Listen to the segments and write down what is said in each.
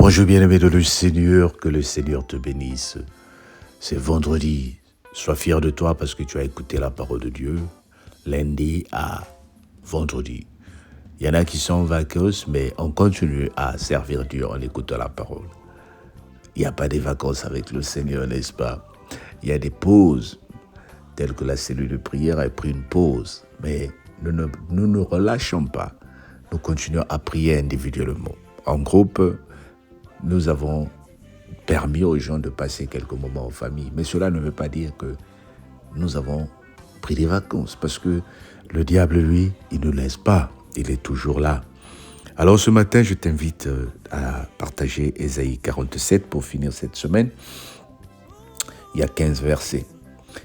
Bonjour bien-aimé de le Seigneur, que le Seigneur te bénisse. C'est vendredi, sois fier de toi parce que tu as écouté la parole de Dieu, lundi à vendredi. Il y en a qui sont en vacances, mais on continue à servir Dieu en écoutant la parole. Il n'y a pas de vacances avec le Seigneur, n'est-ce pas? Il y a des pauses, telles que la cellule de prière a pris une pause, mais nous ne relâchons pas. Nous continuons à prier individuellement. En groupe, nous avons permis aux gens de passer quelques moments en famille. Mais cela ne veut pas dire que nous avons pris des vacances, parce que le diable, lui, il ne laisse pas. Il est toujours là. Alors ce matin, je t'invite à partager Ésaïe 47 pour finir cette semaine. Il y a 15 versets.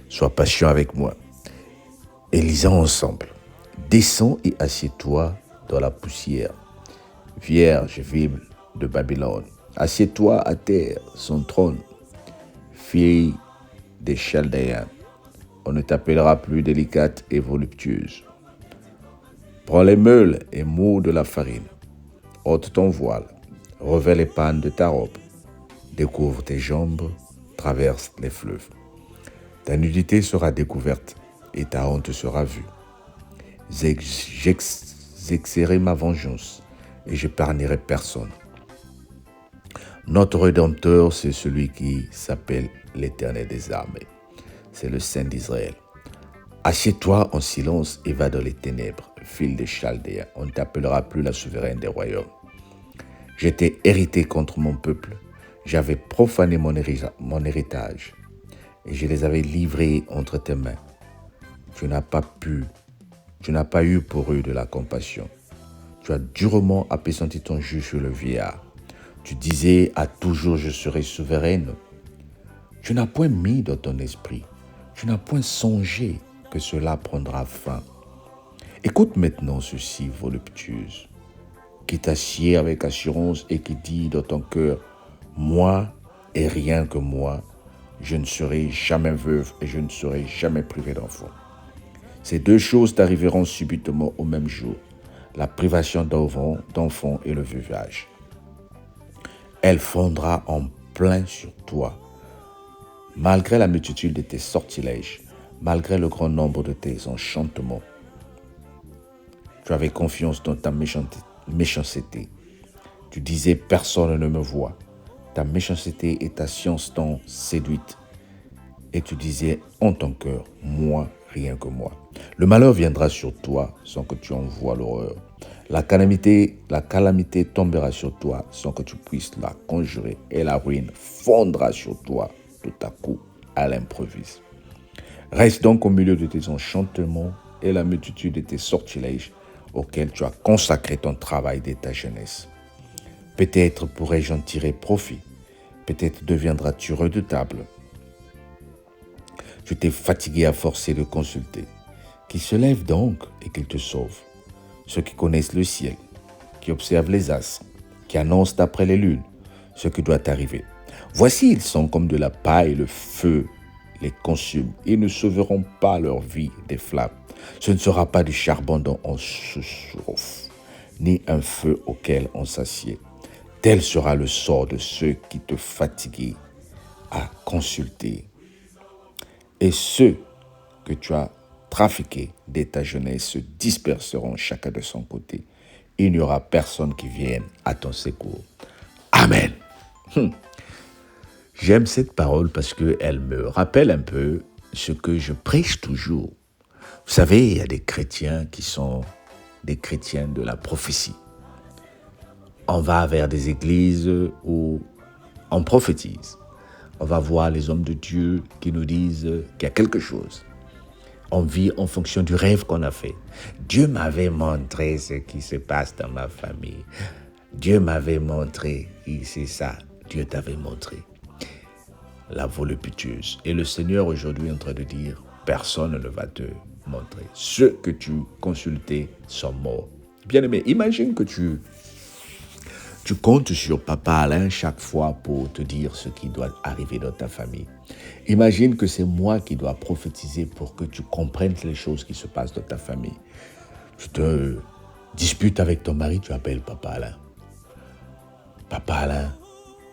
Sois patient avec moi. Et lisons ensemble. Descends et assieds-toi dans la poussière. Vierge vive de Babylone. Assieds-toi à terre, son trône, fille des Chaldéens. On ne t'appellera plus délicate et voluptueuse. Prends les meules et moule de la farine. Ôte ton voile, revêt les pannes de ta robe. Découvre tes jambes, traverse les fleuves. Ta nudité sera découverte et ta honte sera vue. J'exercerai ma vengeance et j'épargnerai personne. Notre Rédempteur, c'est celui qui s'appelle l'Éternel des armées. C'est le Saint d'Israël. Assieds-toi en silence et va dans les ténèbres, fille des Chaldéens. On ne t'appellera plus la souveraine des royaumes. J'étais hérité contre mon peuple. J'avais profané mon héritage et je les avais livrés entre tes mains. Tu n'as pas eu pour eux de la compassion. Tu as durement appesanti ton jus sur le vieillard. Tu disais à toujours je serai souveraine. Tu n'as point mis dans ton esprit. Tu n'as point songé que cela prendra fin. Écoute maintenant ceci, voluptueuse, qui t'assied avec assurance et qui dit dans ton cœur, moi et rien que moi, je ne serai jamais veuve et je ne serai jamais privée d'enfant. Ces deux choses t'arriveront subitement au même jour, la privation d'enfant et le veuvage. Elle fondra en plein sur toi. Malgré la multitude de tes sortilèges, malgré le grand nombre de tes enchantements, tu avais confiance dans ta méchanceté. Tu disais, personne ne me voit. Ta méchanceté et ta science t'ont séduite. Et tu disais en ton cœur, moi, rien que moi. Le malheur viendra sur toi sans que tu en vois l'horreur. La calamité tombera sur toi sans que tu puisses la conjurer et la ruine fondra sur toi tout à coup à l'improviste. Reste donc au milieu de tes enchantements et la multitude de tes sortilèges auxquels tu as consacré ton travail de ta jeunesse. Peut-être pourrais-je en tirer profit, peut-être deviendras-tu redoutable. Tu t'es fatigué à forcer de consulter. Qu'il se lève donc et qu'il te sauve. Ceux qui connaissent le ciel, qui observent les astres, qui annoncent d'après les lunes ce qui doit arriver. Voici, ils sont comme de la paille, le feu les consume. Ils ne sauveront pas leur vie des flammes. Ce ne sera pas du charbon dont on se chauffe, ni un feu auquel on s'assied. Tel sera le sort de ceux qui te fatiguent à consulter. Et ceux que tu as trafiqués dès ta jeunesse se disperseront chacun de son côté. Il n'y aura personne qui vienne à ton secours. Amen. J'aime cette parole parce qu'elle me rappelle un peu ce que je prêche toujours. Vous savez, il y a des chrétiens qui sont des chrétiens de la prophétie. On va vers des églises où on prophétise. On va voir les hommes de Dieu qui nous disent qu'il y a quelque chose. On vit en fonction du rêve qu'on a fait. Dieu m'avait montré ce qui se passe dans ma famille. Dieu m'avait montré, c'est ça, Dieu t'avait montré. La voluptueuse. Et le Seigneur aujourd'hui est en train de dire, personne ne va te montrer. Ceux que tu consultais sont morts. Bien-aimé, imagine que tu comptes sur Papa Alain chaque fois pour te dire ce qui doit arriver dans ta famille. Imagine que c'est moi qui dois prophétiser pour que tu comprennes les choses qui se passent dans ta famille. Tu te disputes avec ton mari, tu appelles Papa Alain. Papa Alain,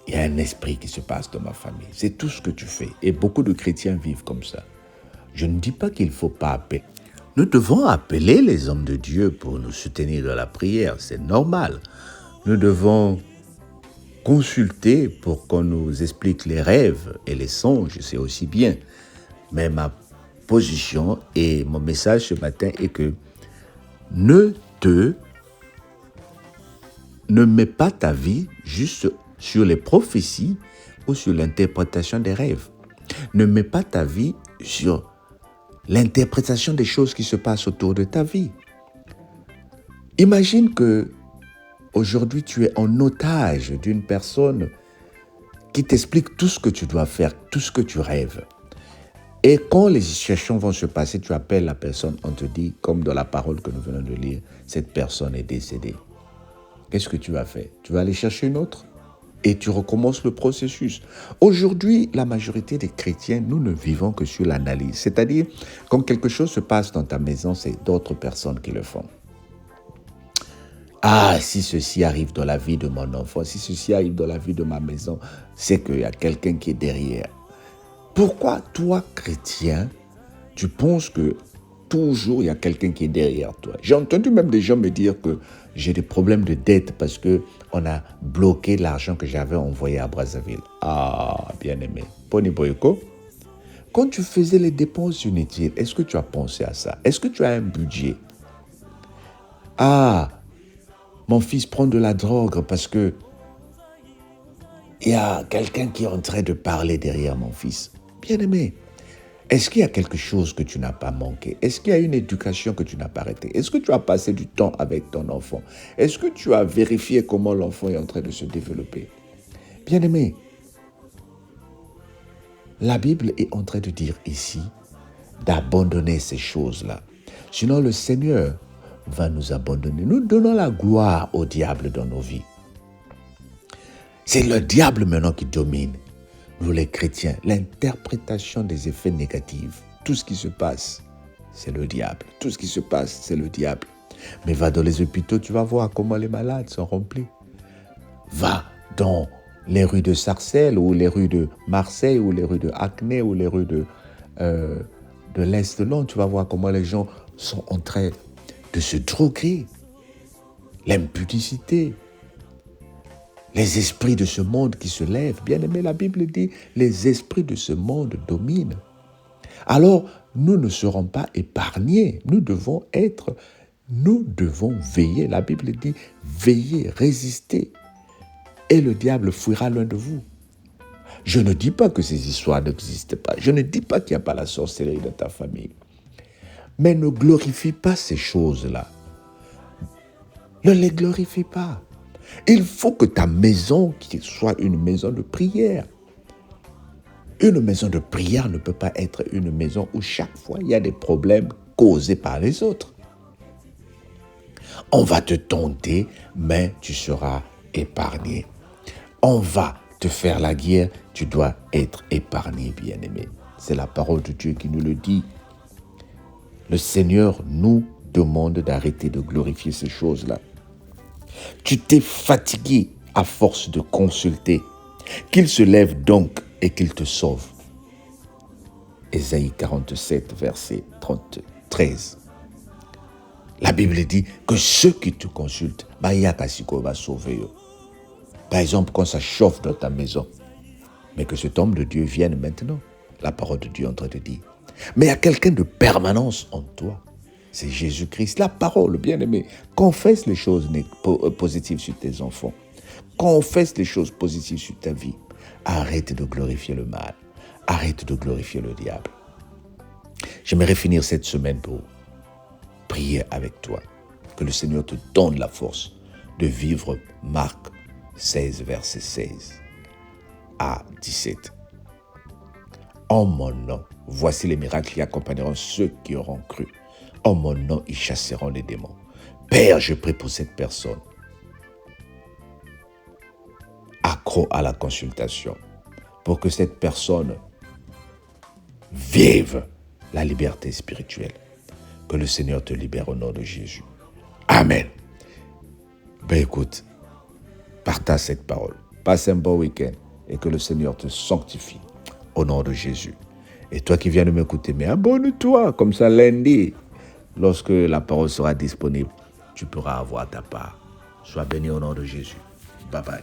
Il y a un esprit qui se passe dans ma famille. C'est tout ce que tu fais. Et beaucoup de chrétiens vivent comme ça. Je ne dis pas qu'il ne faut pas appeler. Nous devons appeler les hommes de Dieu pour nous soutenir dans la prière. C'est normal. Nous devons consulter pour qu'on nous explique les rêves et les songes. C'est aussi bien. Mais ma position et mon message ce matin est que ne mets pas ta vie juste sur les prophéties ou sur l'interprétation des rêves. Ne mets pas ta vie sur l'interprétation des choses qui se passent autour de ta vie. Imagine que aujourd'hui tu es en otage d'une personne qui t'explique tout ce que tu dois faire, tout ce que tu rêves. Et quand les situations vont se passer, tu appelles la personne, on te dit, comme dans la parole que nous venons de lire, cette personne est décédée. Qu'est-ce que tu vas faire? Tu vas aller chercher une autre et tu recommences le processus. Aujourd'hui, la majorité des chrétiens, nous ne vivons que sur l'analyse. C'est-à-dire, quand quelque chose se passe dans ta maison, c'est d'autres personnes qui le font. Ah, si ceci arrive dans la vie de mon enfant, si ceci arrive dans la vie de ma maison, c'est qu'il y a quelqu'un qui est derrière. Pourquoi toi, chrétien, tu penses que toujours il y a quelqu'un qui est derrière toi? J'ai entendu même des gens me dire que j'ai des problèmes de dette parce qu'on a bloqué l'argent que j'avais envoyé à Brazzaville. Ah, bien aimé. Pony Boyko, quand tu faisais les dépenses inutiles, est-ce que tu as pensé à ça? Est-ce que tu as un budget? Ah, mon fils prend de la drogue parce que il y a quelqu'un qui est en train de parler derrière mon fils. Bien-aimé, est-ce qu'il y a quelque chose que tu n'as pas manqué? Est-ce qu'il y a une éducation que tu n'as pas arrêtée? Est-ce que tu as passé du temps avec ton enfant? Est-ce que tu as vérifié comment l'enfant est en train de se développer? Bien-aimé, la Bible est en train de dire ici d'abandonner ces choses-là. Sinon, le Seigneur va nous abandonner. Nous donnons la gloire au diable dans nos vies. C'est le diable maintenant qui domine. Nous les chrétiens, l'interprétation des effets négatifs, tout ce qui se passe, c'est le diable. Tout ce qui se passe, c'est le diable. Mais va dans les hôpitaux, tu vas voir comment les malades sont remplis. Va dans les rues de Sarcelles ou les rues de Marseille ou les rues de Acné ou les rues de l'Est de Londres, tu vas voir comment les gens sont en train de se droguer. L'impudicité. Les esprits de ce monde qui se lèvent. Bien aimé, la Bible dit, les esprits de ce monde dominent. Alors, nous ne serons pas épargnés. Nous devons veiller. La Bible dit, veillez, résistez. Et le diable fuira loin de vous. Je ne dis pas que ces histoires n'existent pas. Je ne dis pas qu'il n'y a pas la sorcellerie dans ta famille. Mais ne glorifie pas ces choses-là. Ne les glorifie pas. Il faut que ta maison soit une maison de prière. Une maison de prière ne peut pas être une maison où chaque fois il y a des problèmes causés par les autres. On va te tenter, mais tu seras épargné. On va te faire la guerre, tu dois être épargné, bien-aimé. C'est la parole de Dieu qui nous le dit. Le Seigneur nous demande d'arrêter de glorifier ces choses-là. Tu t'es fatigué à force de consulter. Qu'il se lève donc et qu'il te sauve. Ésaïe 47, verset 13. La Bible dit que ceux qui te consultent, va sauver. Par exemple, quand ça chauffe dans ta maison, mais que cet homme de Dieu vienne maintenant. La parole de Dieu est en train de dire. Mais il y a quelqu'un de permanence en toi. C'est Jésus-Christ, la parole, bien-aimé. Confesse les choses positives sur tes enfants. Confesse les choses positives sur ta vie. Arrête de glorifier le mal. Arrête de glorifier le diable. J'aimerais finir cette semaine pour prier avec toi. Que le Seigneur te donne la force de vivre Marc 16, verset 16 à 17. En mon nom, voici les miracles qui accompagneront ceux qui auront cru. En mon nom, ils chasseront les démons. Père, je prie pour cette personne. Accro à la consultation. Pour que cette personne vive la liberté spirituelle. Que le Seigneur te libère au nom de Jésus. Amen. Ben écoute, partage cette parole. Passe un bon week-end et que le Seigneur te sanctifie au nom de Jésus. Et toi qui viens de m'écouter, mais abonne-toi, comme ça lundi, lorsque la parole sera disponible, tu pourras avoir ta part. Sois béni au nom de Jésus. Bye bye.